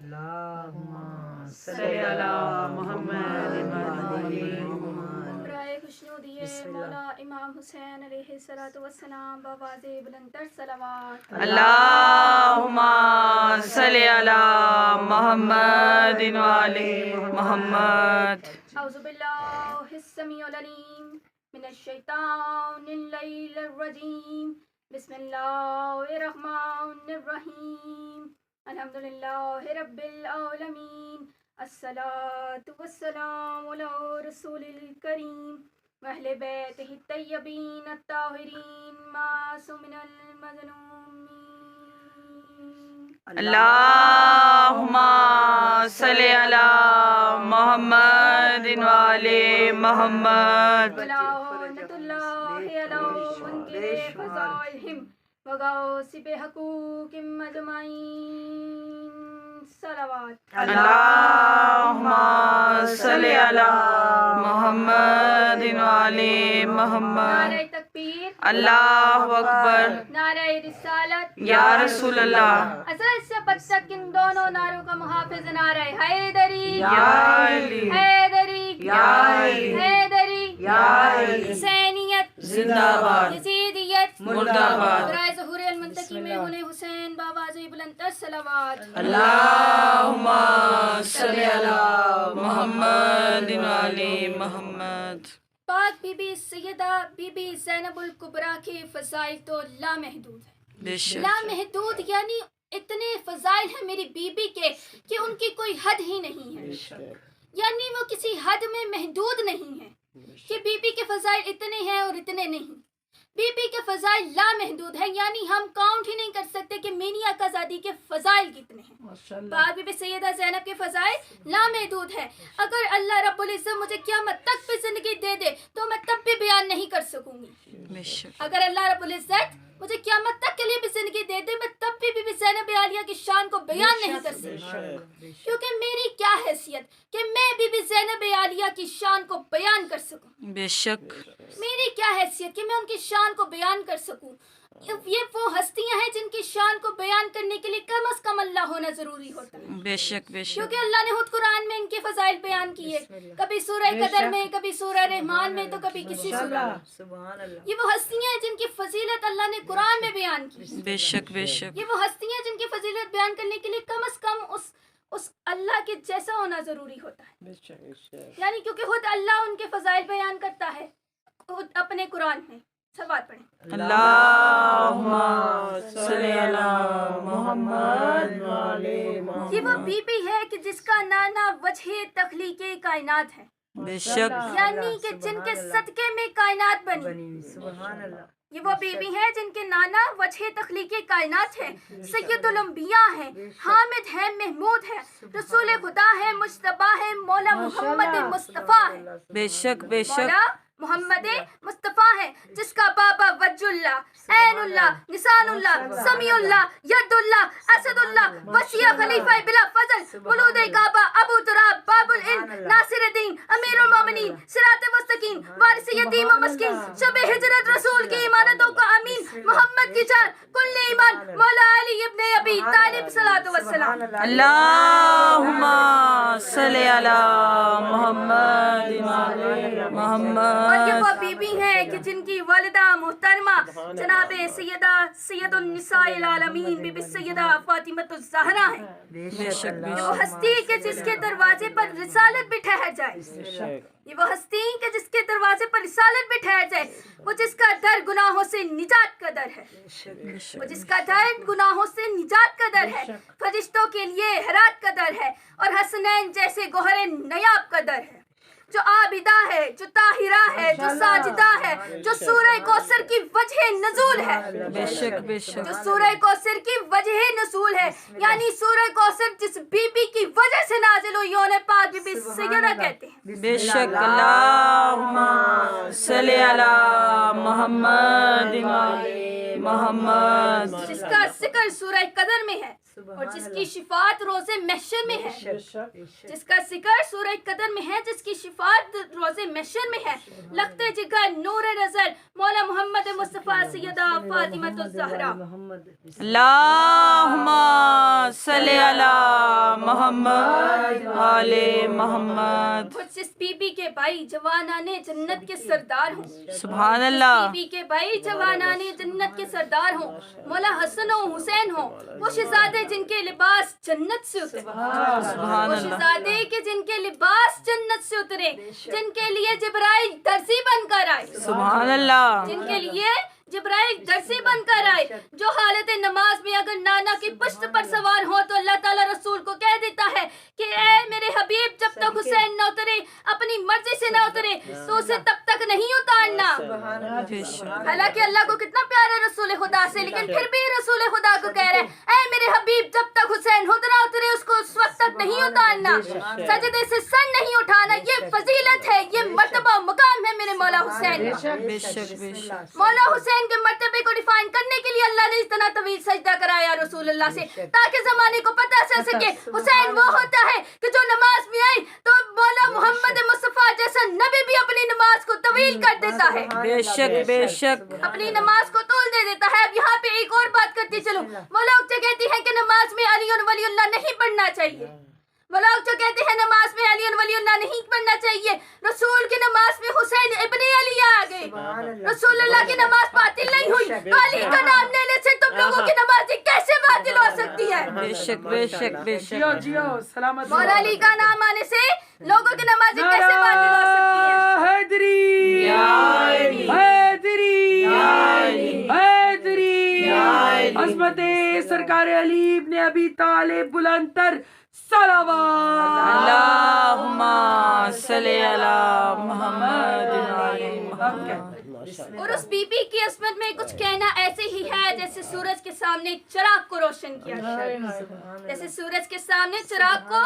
اللہم صلی علی محمد برائے خوشنودیے مولا امام حسین علیہ السلام بآواز بلندتر صلوات. اللہم صلی علی محمد وعلی محمد. اعوذ باللہ السمیع العلیم من الشیطان اللعین الرجیم. بسم اللہ الرحمن الرحیم. الحمدللہ رب العالمین. الصلاة والسلام علی رسول الکریم واہل بیتہ الطیبین الطاہرین معصومین المظلومین. اللہم صلی علی محمد وعلی محمد. ولعنت اللہ علی منکر فضائلہم وغاصب حقوقہم اجمعین. صلوات. اللہم صلی علی محمد وعلی محمد. نعرہ تکبیر. اللہ اکبر. نعرہ رسالت. یا رسول اللہ. اصل سے بد تک ان دونوں نعروں کا محافظ نعرہ حیدری. یا علی. حیدری. یا علی. حیدری. یا علی. حسینیت زندہ باد. یزیدیت مردہ باد. برائے ظہور المنتقی میں انہیں حسین بآواز بلندتر صلوات. اللہم صلی علی محمد وعلی محمد. پاک بی بی سیدہ بی بی زینب الکبریٰ کے فضائل تو لامحدود ہیں. بے شک. لامحدود یعنی اتنے فضائل ہیں میری بی بی کے کہ ان کی کوئی حد ہی نہیں ہے. یعنی وہ کسی حد میں محدود نہیں ہے کہ بی بی کے فضائل اتنے ہیں اور اتنے نہیں. بی بی کے فضائل لامحدود ہیں، یعنی ہم کاؤنٹ ہی نہیں کر سکتے کہ مینی آقازادی کے فضائل کتنے ہیں. پاک بی بی سیدہ زینب کے فضائل لامحدود ہیں. اگر اللہ رب العزت مجھے قیامت تک بھی زندگی دے دے تو میں تب بھی بیان نہیں کر سکوں گی. بے شک. اگر اللہ رب العزت مجھے قیامت تک کے لیے بھی زندگی دے دے میں تب بھی بی بی زینب عالیہ کی شان کو بیان نہیں کر سکتی، کیونکہ میری کیا حیثیت کہ میں بی بی زینب عالیہ کی شان کو بیان کر سکوں. بے شک. میری کیا حیثیت کہ میں ان کی شان کو بیان کر سکوں. یہ وہ ہستیاں ہیں جن کی شان کو بیان کرنے کے لیے کم از کم اللہ ہونا ضروری ہوتا ہے. بے شک. بے شک. کیونکہ اللہ نے خود قرآن میں ان کے فضائل بیان کیے، کبھی سورہ قدر میں، کبھی سورہ رحمان میں، تو کبھی کسی سورہ میں. یہ وہ ہستیاں ہیں جن کی فضیلت اللہ نے قرآن میں بیان کی. بے شک. بے شک. یہ وہ ہستیاں ہیں جن کی فضیلت بیان کرنے کے لیے کم از کم اس اللہ کے جیسا ہونا ضروری ہوتا ہے. یعنی کیونکہ خود اللہ ان کے فضائل بیان کرتا ہے خود اپنے قرآن میں. صلوات پڑھیں. اللہم صلی علی محمد وعلی محمد. یہ وہ بی بی ہے کہ جس کا نانا وجہ تخلیق کائنات ہے، بے شک. یعنی کہ جن کے صدقے میں کائنات بنی. یہ وہ بی بی ہے جن کے نانا وجہ تخلیق کائنات ہے، سید الانبیاء ہے، حامد ہے، محمود ہے، رسول خدا ہے، مجتبیٰ ہے، مولا محمد مصطفیٰ ہے. بے شک. بے شک. مولا محمد مصطفیٰ ہے جس کا بابا وجہ اللہ، عین اللہ، نسان اللہ، سمیع اللہ، ید اللہ، اسد اللہ، وسیع خلیفہ بلا فضل، ولود کعبہ، ابو تراب، باب العلم، ناصر الدین، امیر المومنین، صراط مستقیم، وارث یتیم و مسکین، شب ہجرت رسول کی امانتوں کا امین، محمد کی جان، کل ایمان، مولا علی ابن ابی طالب صلاۃ والسلام. اللہم صلی علی محمد وعلی محمد. اور یہ وہ بی بی ہیں کہ جن کی والدہ محترمہ جناب سید النساء العالمین بی بی سیدہ فاطمۃ الزہرا ہیں. بے شک. بے یہ وہ شک. ہستی کہ جس کے دروازے پر رسالت بھی ٹھہر جائے. یہ وہ ہستی کہ جس کے دروازے پر رسالت بھی ٹھہر جائے، وہ جس کا در گناہوں سے نجات کا در ہے، وہ جس کا در گناہوں سے نجات کا در ہے، فرشتوں کے لیے حرات کا در ہے، اور حسنین جیسے گوہر نیاب کا در ہے، جو عابدہ ہے، جو طاہرہ ہے، جو ساجدہ ہے، جو سورہ کوثر کی وجہ نزول ہے. بے شک. بے شک. جو سورہ کوثر کی وجہ نزول ہے، یعنی سورہ کوثر جس بی بی کی وجہ سے نازل ہوئی انہیں پاک بی بی سیدہ کہتے ہیں. بے شک. اللہم صلی علی محمد وعلی محمد. جس کا ذکر سورہ قدر میں ہے. اور جس کی شفاعت روز محشر میں ہے، جس کا ذکر سورہ قدر میں ہے، جس کی شفاعت روز محشر میں ہے، لخت جگر نور نظر مولا محمد مصطفیٰ سیدہ فاطمہ الزہرا۔ اللہم صلی علی محمد آل محمد۔ مجھ جس بی بی کے بھائی جوانان جنت کے سردار ہوں، سبحان اللہ۔ بی بی کے بھائی جوانان جنت کے سردار ہوں، مولا حسن و حسین ہوں، وہ شہزادے جن کے لباس جنت سے اترے، سبحان وہ اللہ۔ شہزادے کے جن کے لباس جنت سے اترے، جن کے لیے جبرائیل درزی بن کر آئے، سبحان اللہ۔ جن کے لیے جبرائیل درسی بن کر آئے، جو حالت نماز میں اگر نانا کی پشت پر سوار ہو تو اللہ تعالیٰ رسول کو کہہ دیتا ہے کہ اے میرے حبیب، جب تک حسین نہ اترے، اپنی مرضی سے نہ اترے تو اسے تب تک نہیں اتارنا۔ حالانکہ اللہ کو کتنا پیارا رسول خدا سے، لیکن پھر بھی رسول خدا کو کہہ رہے ہیں اے میرے حبیب، جب تک حسین خود نہ اترے اس کو اس وقت تک نہیں اتارنا، سجدے سے سر نہیں اٹھانا۔ یہ فضیلت ہے، یہ مرتبہ مقام ہے میرے مولا حسین کا۔ بے شک بے شک۔ مولا حسین کے مرتبے کو ڈیفائن کرنے کے لیے اللہ نے اتنا طویل سجدہ کرایا رسول اللہ سے، تاکہ زمانے کو پتہ چل سکے حسین وہ ہوتا ہے کہ جو نماز میں آئے تو مولا محمد مصطفیٰ جیسا نبی بھی اپنی نماز کو طویل کر دیتا ہے، بے شک بے شک۔ اپنی نماز کو طول دے دیتا ہے۔ اب یہاں پہ ایک اور بات کرتی چلوں، وہ لوگ جو کہتی ہیں کہ نماز میں علی ولی اللہ نہیں پڑھنا چاہیے، وہ لوگ جو کہتے ہیں نماز میں علی ولی اللہ نہیں پڑھنا چاہیے، رسول کی نماز میں حسین ابن علی آ گئے، رسول اللہ کی نماز باطل نہیں ہوئی، تو علی کا نام لینے سے تم لوگوں کی نماز کیسے باطل ہو سکتی ہے؟ بے شک بے شک بے شک۔ مولا علی کا نام آنے سے لوگوں کی نماز کیسے باطل ہو سکتی ہے؟ حیدری حیدری حیدری عظمت سرکار علی ابن ابی طالب بلندر صلوات۔ اللہم صلی علی محمد آل محمد۔ اور اس بی بی کی عصمت میں کچھ کہنا ایسے ہی ہے جیسے سورج کے سامنے چراغ کو روشن کیا جائے، جیسے سورج کے سامنے چراغ کو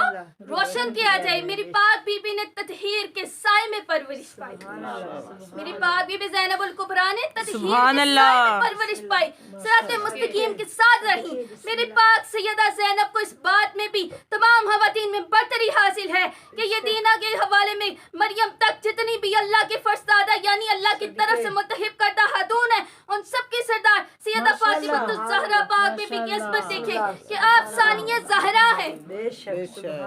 روشن کیا جائے۔ میری پاک بی بی نے تطہیر کے سائے میں پرورش پائی، میری پاک بی بی زینب الکبریٰ نے تطہیر کے سبحان سائے اللہ۔ میں پرورش پائی، صراط مستقیم کے ساتھ رہی۔ میری پاک سیدہ زینب کو اس بات میں بھی تمام خواتین میں برتری حاصل ہے کہ یہ دینہ کے حوالے میں مریم تک جتنی بھی اللہ کے فرزادہ یعنی اللہ کی طرف سے منتخب کردہ خاتون ہیں، ان سب کی سردار سیدہ فاطمہ الزہرا پاک بی بی کی عصمت دیکھیں کہ آپ ثانیہ زہرا ہیں،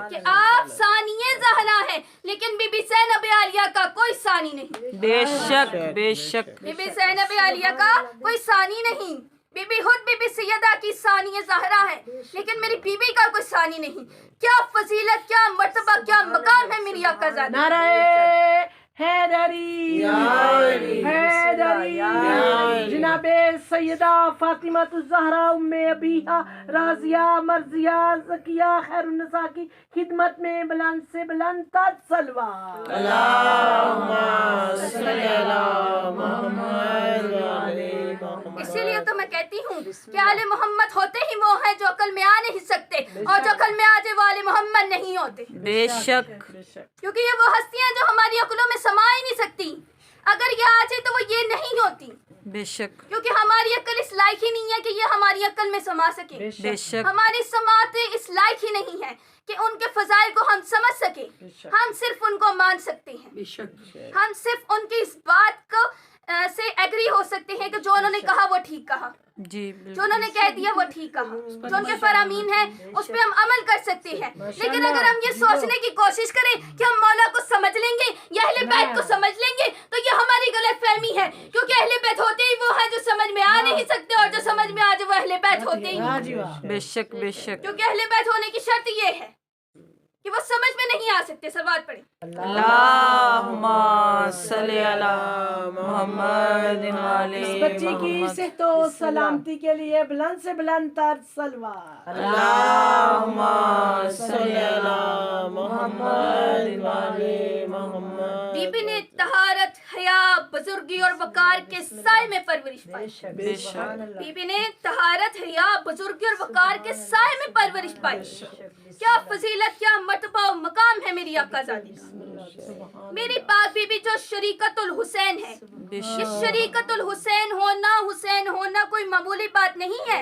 کہ آپ ثانیہ زہرا ہیں، لیکن بی بی زینب عالیہ کا کوئی ثانی نہیں، بے شک بے شک۔ بی بی زینب عالیہ کا کوئی ثانی نہیں۔ بی بی خود بی بی سیدہ کی ثانیہ زہرا ہے، لیکن میری بی بی کا کوئی ثانی نہیں۔ کیا فضیلت، کیا مرتبہ، کیا مقام ہے میری آقا زادی۔ نعرہ حیدری حیدری جناب سیدہ فاطمہ الزہرا ام ابیہا راضیہ مرضیہ زکیہ خیر النساء کی خدمت میں بلند سے بلند تر صلوات۔ اسی لیے تو میں کہتی ہوں کہ آل محمد ہوتے ہی وہ ہیں جو عقل میں آ نہیں سکتے، اور جو عقل میں آ جائے وہ آل محمد نہیں ہوتے، بے شک۔ کیونکہ یہ وہ ہستیاں جو ہماری عقلوں میں سما ہی نہیں سکتی۔ اگر یہ آ جائے تو وہ یہ نہیں ہوتی، بے شک کیونکہ ہماری عقل اس لائق ہی نہیں ہے کہ یہ ہماری عقل میں سما سکے، بے شک۔ ہماری سماعتیں اس لائق ہی نہیں ہے کہ ان کے فضائل کو ہم سمجھ سکیں۔ ہم صرف ان کو مان سکتے ہیں، ہم صرف ان کی اس بات کو سے ایگری ہو سکتے ہیں کہ جو انہوں نے کہا وہ ٹھیک کہا، جی جو انہوں نے کہہ دیا وہ ٹھیک کہا، جو ان کے فرامین ہیں اس پہ ہم عمل کر سکتے ہیں۔ لیکن اگر ہم یہ سوچنے کی کوشش کریں کہ ہم مولا کو سمجھ لیں گے یا اہل بیت کو سمجھ لیں گے تو یہ ہماری غلط فہمی ہے، کیونکہ اہل بیت ہوتے ہی وہ ہیں جو سمجھ میں آ نہیں سکتے، اور جو سمجھ میں آ جائے وہ اہل بیت ہوتے ہی نہیں، بے شک بے شک۔ کیونکہ اہل بیت ہونے کی شرط یہ ہے کہ وہ سمجھ میں نہیں آ سکتے۔ سلوات پڑھیں۔ اللہم صلی علی محمد آل اس بچی کی محمد۔ صحت و سلامتی کے لیے بلند سے بلند تر صلوات۔ اللہم صلی علی محمد آل محمد۔ بی بی نے طہارت، حیا، بزرگی اور وقار کے سائے میں پرورش پائی، بے شک۔ بی بی نے طہارت، حیا، بزرگی اور وقار کے سائے میں پرورش پائی۔ کیا فضیلت، کیا مرتبہ و مقام ہے میری آقا زادی کا۔ میری پاک بی بی جو شریکت الحسین ہے، بے یہ شک۔ شریکت الحسین ہونا، حسین ہونا کوئی معمولی بات نہیں ہے۔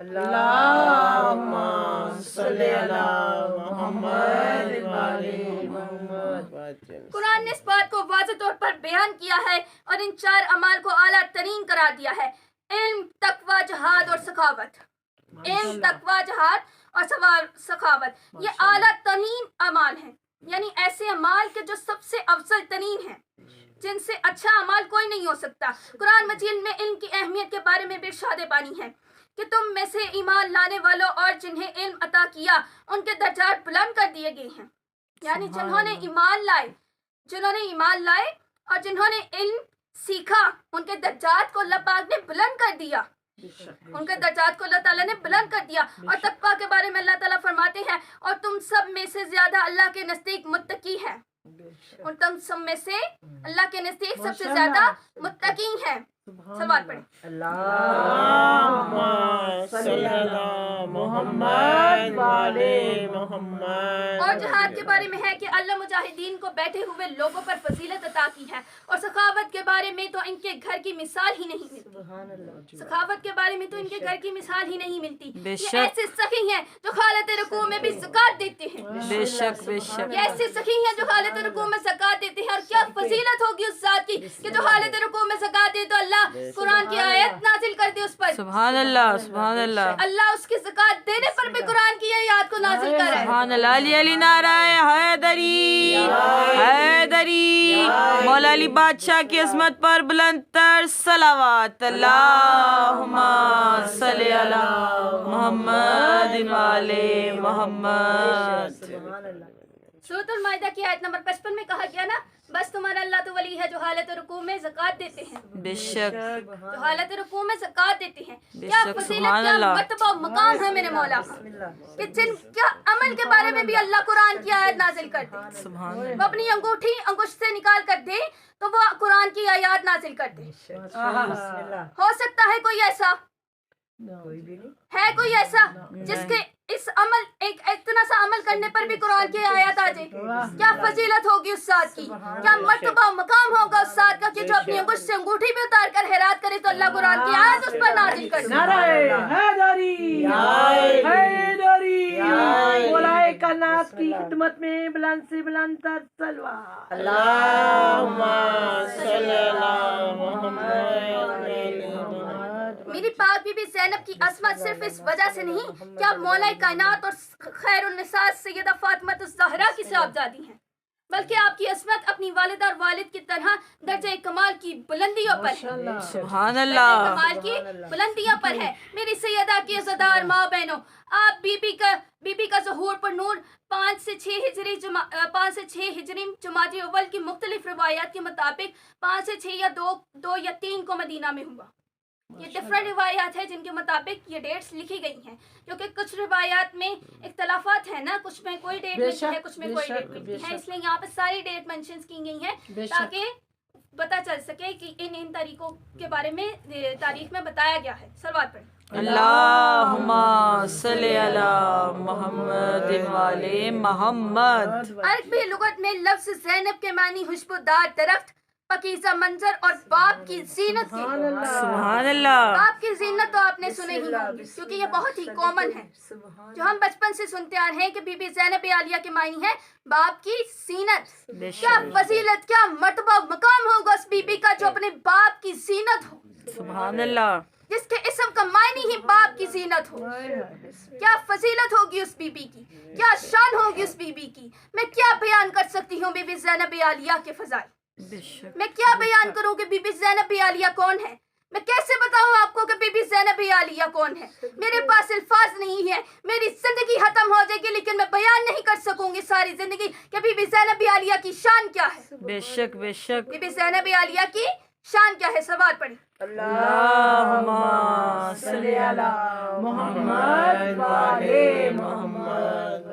اللهم صل علی محمد وعلی محمد. قرآن نے اس بات کو واضح طور پر بیان کیا ہے اور ان 4 اعمال کو اعلیٰ ترین قرار دیا ہے: علم، تقوی، جہاد اور سخاوت. علم، تقوی، جہاد اور سخاوت یہ اعلیٰ ترین اعمال ہیں، یعنی ایسے اعمال کے جو سب سے افضل ترین ہیں، جن سے اچھا اعمال کوئی نہیں ہو سکتا. قرآن مجید میں علم کی اہمیت کے بارے میں بھی ارشاد بانی ہے کہ تم میں سے ایمان لانے والوں اور جنہیں علم عطا کیا ان کے درجات بلند کر دیے گئے ہیں. یعنی جنہوں نے ایمان لائے اور جنہوں نے علم سیکھا ان کے درجات کو اللہ پاک نے بلند کر دیا. ان کے درجات کو اللہ تعالیٰ نے بلند کر دیا. اور تقویٰ کے بارے میں اللہ تعالیٰ فرماتے ہیں اور تم سب میں سے زیادہ اللہ کے نزدیک متقی ہے. اور تم سب میں سے اللہ کے نزدیک سب سے زیادہ متقی ہیں. سوال پڑھیں. اللهم صل علی محمد وعلی محمد. اور جہاد کے بارے میں ہے کہ اللہ مجاہدین کو بیٹھے ہوئے لوگوں پر فضیلت عطا کی ہے. اور سخاوت کے بارے میں تو ان کے گھر کی مثال ہی نہیں ملتی. سخاوت کے بارے میں تو ان کے گھر کی مثال ہی نہیں ملتی. یہ ایسے سخی ہیں جو حالت رکوع میں بھی زکات دیتے ہیں. بے شک بے شک. یہ ایسے سخی ہیں جو حالت رکوع میں زکات دیتے ہیں. اور کیا فضیلت ہوگی اس ذات کی کہ جو حالت رکوع میں زکات دے تو اللہ قرآن کی آیت نازل کر دے اس پر. سبحان اللہ سبحان اللہ. اللہ اس کی زکات دینے پر بھی قرآن کی آیات کو نازل کر رہا ہے. سبحان اللہ. علی علی نعرہ حیدری حیدری. مولا علی بادشاہ کی عظمت پر بلند تر صلوات. اللہم صلی علی محمد وعلی محمد. سورۃ المائدہ کی آیت نمبر 55 میں کہا گیا نا بس تمہارا اللہ تو ولی ہے جو حالت رکوع میں زکات دیتے ہیں. بے شک. جو حالت رکوع میں زکات دیتے ہیں. بے کیا شک. فضیلت، سبحان کیا اللہ. مرتبہ و مقام ہے میرے مولا کہ جن کیا عمل کے بارے میں بھی اللہ قرآن کی آیت نازل کر دے. سبحان وہ اللہ. اپنی انگوشت سے نکال کر دے تو وہ قرآن کی آیات نازل کر دے. ہو سکتا ہے کوئی ایسا ہے کوئی ایسا جس کے اس عمل ایک اتنا سا عمل کرنے پر بھی قرآن کی آیات آ جائے. کیا فضیلت ہوگی اس ذات کی، کیا مرتبہ و مقام ہوگا اس ذات کا کہ جو اپنی انگوشت سے انگوٹھی بھی اتار کر خیرات کرے تو اللہ قرآن کی آیت اس پر نازل کر دے. نعرہ حیدری حیدری. مولائے کائنات کی خدمت میں بلند سے بلند تر صلوات. اللہم صلی علی محمد وعلی محمد. میری پاک بی بی زینب کی عصمت صرف اس وجہ سے نہیں کہ آپ مولا کائنات اور خیر النساء سیدہ فاطمہ الزہرا کی صاحبزادی ہیں، بلکہ آپ کی عصمت اپنی والدہ اور والد کی طرح درجہ کمال کی بلندیوں پر ہے. سبحان اللہ. کمال کی بلندیوں پر ہے. میری سیدہ کی عزادار ماں بہنوں، آپ بی بی کا ظہور پر نور 5 سے 6 ہجری جمادی اول کی مختلف روایات کے مطابق 5 سے 6 یا 2 یا 3 کو مدینہ میں ہوا. یہ ڈفرنٹ روایات ہیں جن کے مطابق یہ ڈیٹس لکھی گئی ہیں، کیونکہ کچھ روایات میں اختلافات ہیں نا، کچھ میں کوئی ڈیٹ ملتی ہے کچھ میں کوئی ڈیٹ ملتی ہے. اس لیے یہاں پہ ساری ڈیٹ مینشن کی گئی ہیں تاکہ پتہ چل سکے کہ ان طریقوں کے بارے میں تاریخ میں بتایا گیا ہے. صلوات پڑھیں. اللہم صلی علی محمد وعلی محمد. عربی لغت میں لفظ زینب کے معنی خوشبودار درخت، پاکیزہ منظر اور باپ کی زینت کے. سبحان اللہ. باپ کی زینت تو آپ نے سنے ہی ہوگی کیونکہ یہ بہت ہی کامن ہے جو ہم بچپن سے سنتے آ رہے ہیں کہ بی بی زینب عالیہ کے معنی ہے باپ کی زینت. کیا فضیلت، کیا مرتبہ مقام ہوگا اس بی بی کا جو اپنے باپ کی زینت ہو. سبحان اللہ. جس کے اسم کا معنی ہی باپ کی زینت ہو. کیا فضیلت ہوگی اس بی بی کی، کیا شان ہوگی اس بی بی کی. میں کیا بیان کر سکتی ہوں بی بی زینب عالیہ کے فضائل. میں کیا بیان کروں کہ بی بی زینب عالیہ کون ہے. میں کیسے بتاؤں آپ کو کہ بی بی زینب عالیہ کون ہے. میرے پاس الفاظ نہیں ہے، میری زندگی ختم ہو جائے گی لیکن میں بیان نہیں کر سکوں گی ساری زندگی کہ بی بی زینب عالیہ کی شان کیا ہے. بے شک بے شک. بی بی زینب عالیہ کی شان کیا ہے. سوال پڑھیں. اللہم صلی علی محمد وعلی محمد.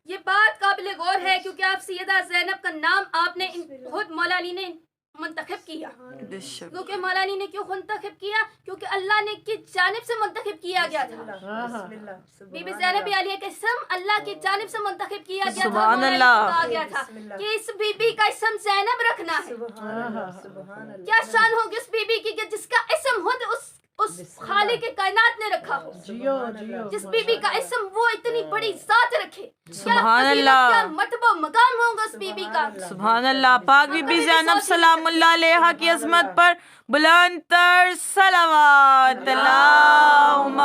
یہ بات قابل غور ہے کیونکہ آپ سیدہ زینب کا نام آپ نے خود مولا علی نے منتخب کیا. بے شک کیونکہ مولا علی نے کیوں منتخب کیا؟ کیونکہ اللہ نے کی جانب سے منتخب کیا گیا تھا. بی بی زینب عالیہ کا اسم اللہ کی جانب سے منتخب کیا گیا تھا. سبحان مولا علی اللہ. کو کہا گیا تھا کہ اس بی بی کا اسم زینب رکھنا ہے. کیا شان ہوگی اس بی بی کی کہ جس کا اسم خود اس خالق کائنات نے رکھا ہو. جس بی بی کا اسم وہ اتنی بڑی ذات رکھے. سبحان اللہ. کیا مرتبہ مقام ہوگا اس بی بی کا. سبحان اللہ. پاک بی بی زینب سلام اللہ علیہا کی عظمت پر بلند تر صلوات. اللہم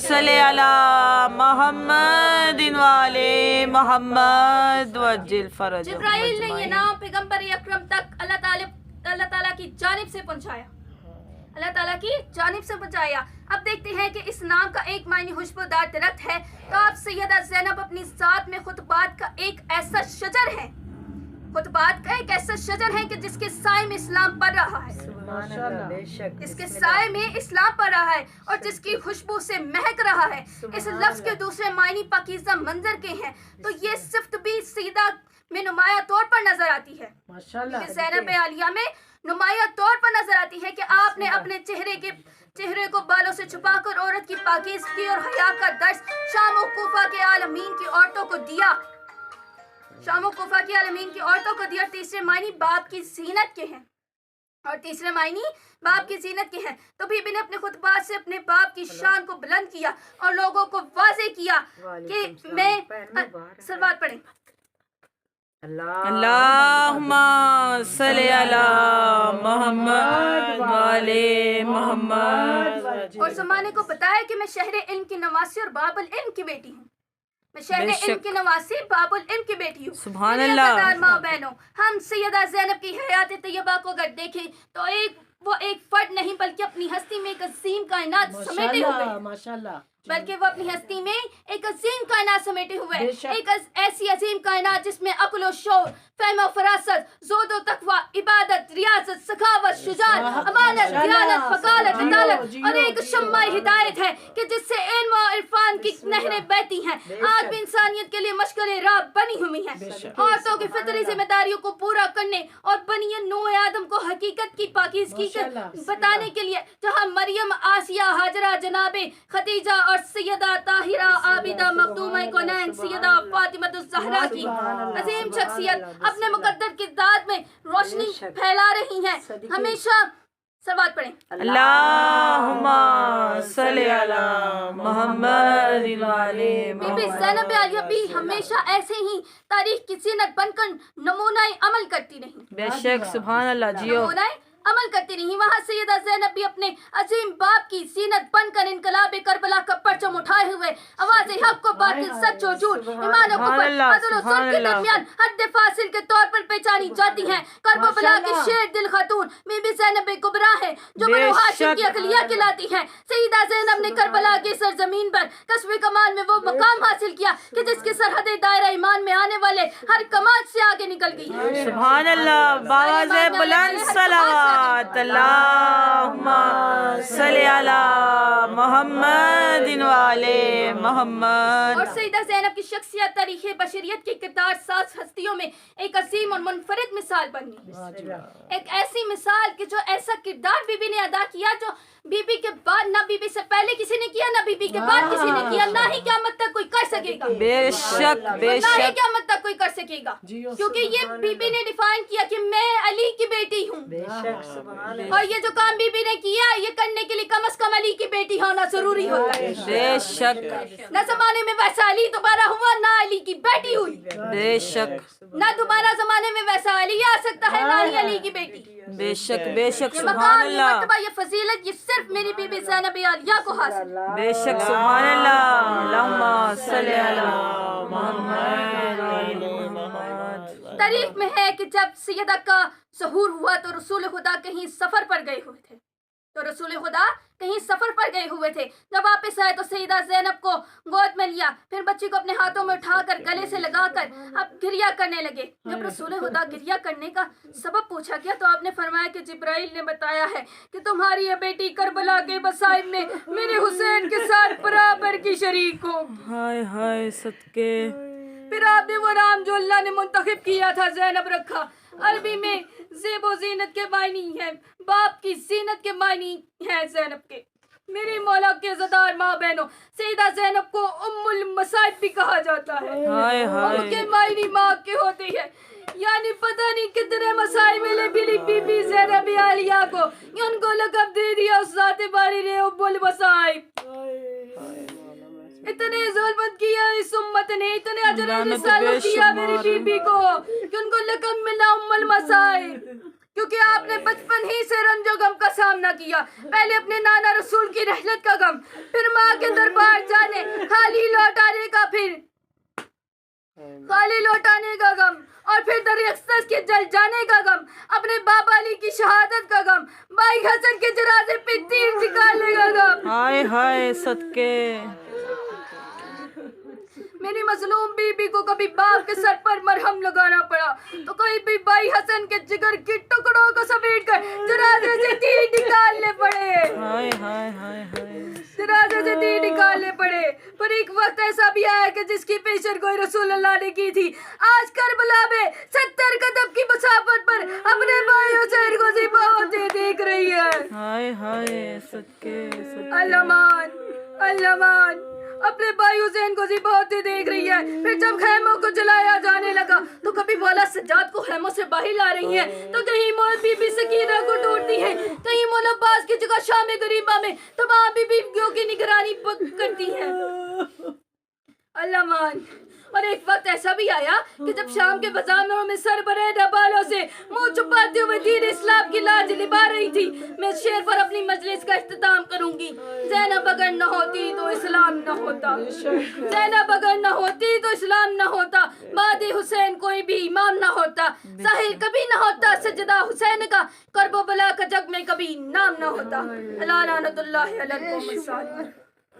صلی علی محمد وعلی محمد وجل فرج. جبرائیل نے یہ نام پیغمبر اکرم تک اللہ تعالیٰ کی جانب سے پہنچایا. اللہ تعالیٰ کی جانب سے پہنچایا. اب دیکھتے ہیں کہ اس نام کا ایک معنی خوشبودار درخت ہے. تو آپ سیدہ زینب اپنی ذات میں خطبات کا ایک ایسا شجر ہے. خطبات کا ایک ایسا شجر ہے کہ جس کے سائے میں اسلام پڑ رہا ہے. جس کے سائے میں اسلام پڑ رہا ہے اور جس کی خوشبو سے مہک رہا ہے. اس لفظ کے دوسرے معنی پاکیزہ منظر کے ہیں. تو یہ صفت بھی سیدہ میں نمایاں طور پر نظر آتی ہے. زینب عالیہ میں نمایاں طور پر نظر آتی ہے کہ آپ نے اپنے چہرے کو بالوں سے چھپا کر عورت کی پاکیزگی اور حیا کا درس شام و کوفہ کے عالمین کی عورتوں کو دیا. شام و کوفہ کی عالمین کی عورتوں کو دیا. تیسرے معنی باپ کی زینت کے ہیں. اور تیسرے معنی باپ کی زینت کے ہیں. تو بی بی نے اپنے خطبات سے اپنے باپ کی شان کو بلند کیا اور لوگوں کو واضح کیا کہ میں صلوات پڑھیں. اللہم صلی علی محمد وعلی محمد. اور زمانے کو بتایا کہ میں شہر علم کی نواسی اور باب العلم کی بیٹی ہوں. میں شہر علم کی نواسی باب العلم کی بیٹی ہوں. سبحان میرے اللہ. عزیزان ماں بہنوں، ہم سیدہ زینب کی حیات طیبہ کو اگر دیکھیں تو وہ ایک فرد نہیں بلکہ اپنی ہستی میں ایک عظیم کائنات سمیٹے ہوئے. بلکہ وہ اپنی ہستی میں ایک عظیم کائنات سمیٹے ہوئے. ایک ایسی عظیم کائنات جس میں عقل و شعور، فہم و فراست، زہد و تقوی، عبادت، ریاضت، سخاوت، شجاعت، امانت، دیانت، فقالت، عدالت اور ایک شمع ہدایت ہے کہ جس سے علم و عرفان کی نہریں بہتی ہیں. آج بھی انسانیت کے لیے مشکل راہ بنی ہوئی ہیں. عورتوں کی فطری ذمہ داریوں کو پورا کرنے اور بنی نوع آدم کو حقیقت کی پاکیزگی بتانے کے لیے جہاں مریم، آسیہ، ہاجرہ، جناب خدیجہ اور سیدہ طاہرہ عابدہ مخدومہ کونین سیدہ فاطمہ الزہرا کی عظیم شخصیت اپنے مقدر کردار میں روشنی پھیلا رہی ہیں. ہمیشہ صلوات پڑھیں. اللہم صلی علی محمد وعلی بی بی محمد. زینب عالیہ بھی ہمیشہ ایسے ہی تاریخ کی زینت بن کر نمونہ عمل کرتی رہی. بے شک. سبحان اللہ. جیو. نمونہ عمل کرتی رہی. وہاں سیدہ زینب بھی اپنے عظیم باپ کی زینت بن کر انقلاب کربلا کا پرچم اٹھائے ہوئے آواز حق کو باطل، سچ و جھوٹ، ایمان و کفر، عدل و ظلم کے درمیان حد فاصل کے طور پر پہچانی جاتی ہیں. کربلا کی شیر دل خاتون بی بی زینب کبریٰ ہے جو بنو ہاشم کی اقلیہ کہلاتی ہے. سیدہ زینب نے کربلا کی سرزمین پر کسب کمال میں وہ مقام حاصل کیا کہ جس کی سرحد دائرہ ایمان میں آنے والے ہر کمال سے آگے نکل گئی ہے. سبحان اللہ. باواز بلند صلوات. اللہم صلی علی محمد وعلی محمد. اور سیدہ زینب کی شخصیت تاریخ بشریت کی کردار ساز ہستیوں میں ایک عظیم اور منفرد مثال بن گئی. ایک ایسی مثال کہ جو ایسا کردار بی بی نے ادا کیا جو بی بی کے بعد نہ بی بی سے پہلے کسی نے کیا، نہ بی بی کے بعد کسی نے کیا، نہ ہی قیامت تک کوئی کر سکے گا. بے شک. بے نہ ہی شک. قیامت تک کوئی کر سکے گا. کیونکہ یہ بی بی نے ڈیفائن کیا کہ میں علی کی بیٹی ہوں. اور یہ جو کام بی بی نے کیا یہ کرنے کے لیے کم از کم علی کی بیٹی ہونا ضروری ہوتا ہے. بے شک. نہ زمانے میں ویسا علی دوبارہ ہوا، نہ علی کی بیٹی ہوئی. بے شک. نہ دوبارہ زمانے میں ویسا علی آ سکتا ہے، نہ ہی علی کی بیٹی. بے شک. بے شک. یہ سبحان مقام، یہ اللہ. مرتبہ، یہ فضیلت یہ صرف میری بی بی زینب عالیہ کو حاصل. بے شک. سبحان اللہ. اللہم صلی علی محمد وعلی محمد. تاریخ میں ہے کہ جب سیدہ کا ظہور ہوا تو رسول خدا کہیں سفر پر گئے ہوئے تھے. جب واپس آئے تو سیدہ زینب کو گود میں لیا، پھر بچی کو اپنے ہاتھوں میں اٹھا کر گلے سے لگا کر اب گریہ کرنے لگے. جب رسول خدا گریہ کرنے کا سبب پوچھا گیا تو آپ نے فرمایا کہ جبرائیل نے بتایا ہے کہ تمہاری یہ بیٹی کربلا کے مصائب میں میرے حسین کے ساتھ برابر کی شریک ہو. ہائے ہائے صدقے. پھر آپ نے وہ نام جو اللہ نے منتخب کیا تھا زینب رکھا. عربی میں زیب و زینت کے معنی ہے، باپ کی زینت کے معنی ہے زینب کے۔ میری مولا کے عزتدار ماں بہنوں، سیدہ زینب کو ام المصائب بھی کہا جاتا ہے۔ ہائے ہائے ان کے معنی ماں کے ہوتے ہیں، یعنی پتہ نہیں کتنے مسائل ملے بی بی زینب عالیہ کو، ان کو لقب دے دیا اس ذات باری نے ام المصائب۔ اتنے ظلم کیا اس امت نے، اتنے اجر لعنت رسالت بے کیا میری شمار بی بی کو کہ ان کو لقب ملا ام المصائب، کیونکہ آپ نے بچپن ہی سے رنج و غم کا سامنا کیا۔ پہلے اپنے نانا رسول کی رحلت کا غم، پھر ماں کے دربار جانے خالی لوٹانے کا، پھر خالی لوٹانے کا غم، اور پھر دریاست کے جل جانے کا غم، اپنے بابا علی کی شہادت کا غم، بھائی حسن کے جنازے پہ تیر نکالنے کا غم۔ ہائے ہائے صدقے میری مظلوم بی بی کو کبھی باپ کے سر پر مرہم لگانا پڑا تو کبھی بھائی حسن کے جگر کے ٹکڑوں کو سمیٹ کر جنازے سے تیر نکالنے پڑے، ہائے ہائے ہائے ہائے جنازے سے تیر نکالنے پڑے۔ پر ایک وقت ایسا بھی آیا کہ جس کی پیشن گوئی رسول اللہ نے کی تھی، آج کربلا میں 70 قدم کی مسافت پر اپنے بھائی حسین کو ذبح ہوتے دیکھ رہی ہے۔ ہائے ہائے صدقے صدقے اللہ مان اپنے بھائی حسین کو ذبح ہوتے دیکھ رہی ہے۔ پھر جب خیموں کو جلایا جانے لگا تو کبھی مولا سجاد کو خیموں سے باہر لا رہی ہیں، تو کہیں مولا بی بی سکینہ کو ڈھونڈتی ہیں، کہیں مولا عباس کی جگہ شام غریبہ میں تمام بی بیویوں کی نگرانی کرتی ہیں۔ اللہ مان۔ اور ایک وقت ایسا بھی آیا کہ جب شام کے بازاروں میں سر بھرے بالوں سے منہ چھپاتے ہوئے دین اسلام کی لاج لبا رہی تھی، میں اس شعر پر اپنی مجلس کا اختتام کروں گی۔ زینب اگر نہ ہوتی تو اسلام نہ ہوتا، زینب اگر نہ ہوتی تو اسلام نہ ہوتا، بعد حسین کوئی بھی امام نہ ہوتا، ظاہر کبھی نہ ہوتا سجدہ حسین کا، کرب و بلا کا جگ میں کبھی نام نہ ہوتا۔ اللہ لعنت اللہ علی القوم الظالمین۔